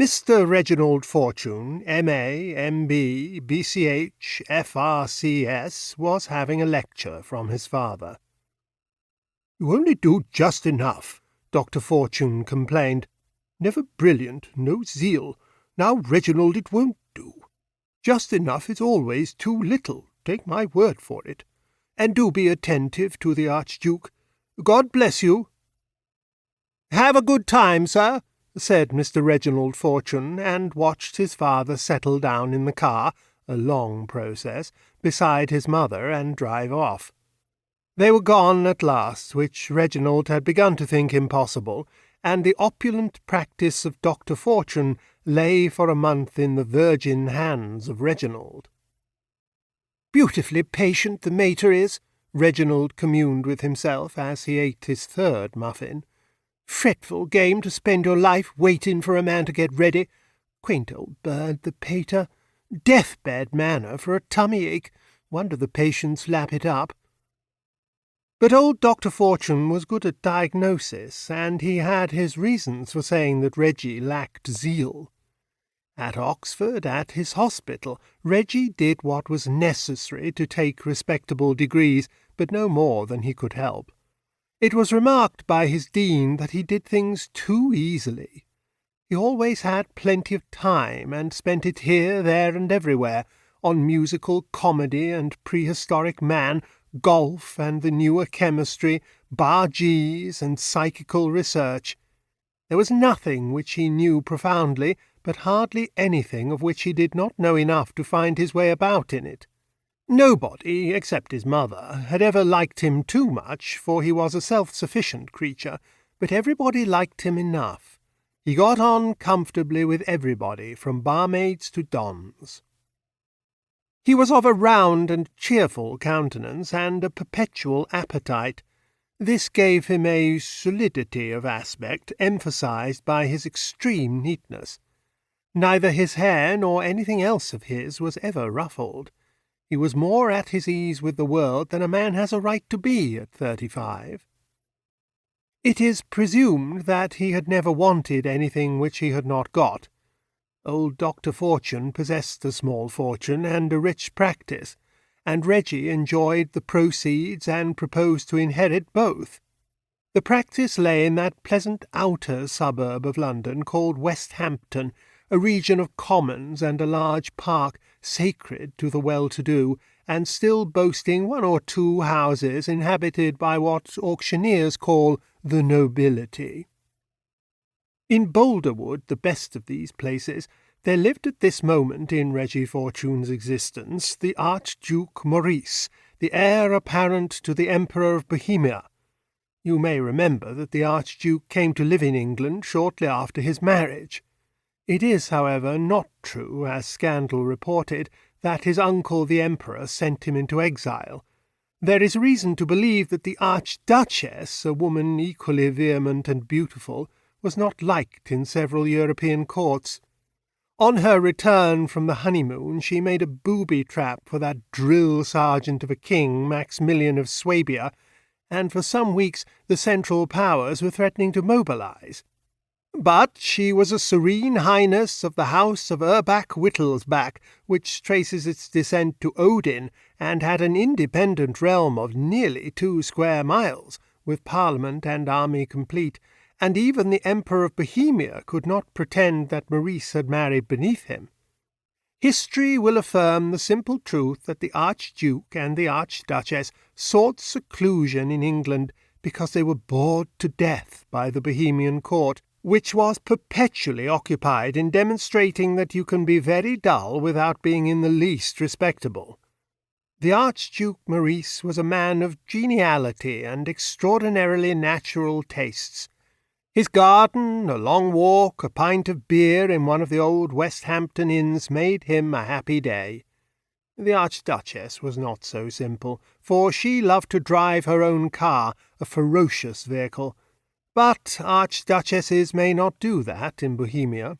Mr. Reginald Fortune, M.A., M.B., B.C.H., F.R.C.S., was having a lecture from his father. "You only do just enough," Dr. Fortune complained. "Never brilliant, no zeal. Now, Reginald, it won't do. Just enough is always too little, take my word for it. And do be attentive to the Archduke. God bless you." "Have a good time, sir," said Mr. Reginald Fortune, and watched his father settle down in the car, a long process, beside his mother, and drive off. They were gone at last, which Reginald had begun to think impossible, and the opulent practice of Dr. Fortune lay for a month in the virgin hands of Reginald. "Beautifully patient the mater is," Reginald communed with himself as he ate his third muffin. "Fretful game to spend your life waiting for a man to get ready. Quaint old bird, the pater. Deathbed manner for a tummy-ache. Wonder the patients lap it up." But old Dr. Fortune was good at diagnosis, and he had his reasons for saying that Reggie lacked zeal. At Oxford, at his hospital, Reggie did what was necessary to take respectable degrees, but no more than he could help. It was remarked by his dean that he did things too easily. He always had plenty of time, and spent it here, there, and everywhere, on musical comedy and prehistoric man, golf and the newer chemistry, bargees and psychical research. There was nothing which he knew profoundly, but hardly anything of which he did not know enough to find his way about in it. Nobody, except his mother, had ever liked him too much, for he was a self-sufficient creature, but everybody liked him enough. He got on comfortably with everybody, from barmaids to dons. He was of a round and cheerful countenance, and a perpetual appetite. This gave him a solidity of aspect emphasized by his extreme neatness. Neither his hair nor anything else of his was ever ruffled. He was more at his ease with the world than a man has a right to be at 35. It is presumed that he had never wanted anything which he had not got. Old Dr. Fortune possessed a small fortune and a rich practice, and Reggie enjoyed the proceeds and proposed to inherit both. The practice lay in that pleasant outer suburb of London called West Hampton, a region of commons and a large park sacred to the well-to-do, and still boasting one or two houses inhabited by what auctioneers call the nobility. In Boulderwood, the best of these places, there lived at this moment in Reggie Fortune's existence the Archduke Maurice, the heir apparent to the Emperor of Bohemia. You may remember that the Archduke came to live in England shortly after his marriage. It is, however, not true, as scandal reported, that his uncle the Emperor sent him into exile. There is reason to believe that the Archduchess, a woman equally vehement and beautiful, was not liked in several European courts. On her return from the honeymoon she made a booby-trap for that drill sergeant of a king, Maximilian of Swabia, and for some weeks the Central Powers were threatening to mobilize. But she was a serene highness of the house of Urbach-Wittelsbach, which traces its descent to Odin, and had an independent realm of nearly 2 square miles, with parliament and army complete, and even the Emperor of Bohemia could not pretend that Maurice had married beneath him. History will affirm the simple truth that the Archduke and the Archduchess sought seclusion in England because they were bored to death by the Bohemian court, which was perpetually occupied in demonstrating that you can be very dull without being in the least respectable. The Archduke Maurice was a man of geniality and extraordinarily natural tastes. His garden, a long walk, a pint of beer in one of the old West Hampton inns made him a happy day. The Archduchess was not so simple, for she loved to drive her own car, a ferocious vehicle. But archduchesses may not do that in Bohemia.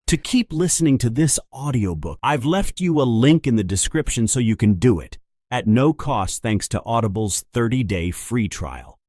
To keep listening to this audiobook, I've left you a link in the description so you can do it, at no cost thanks to Audible's 30-day free trial.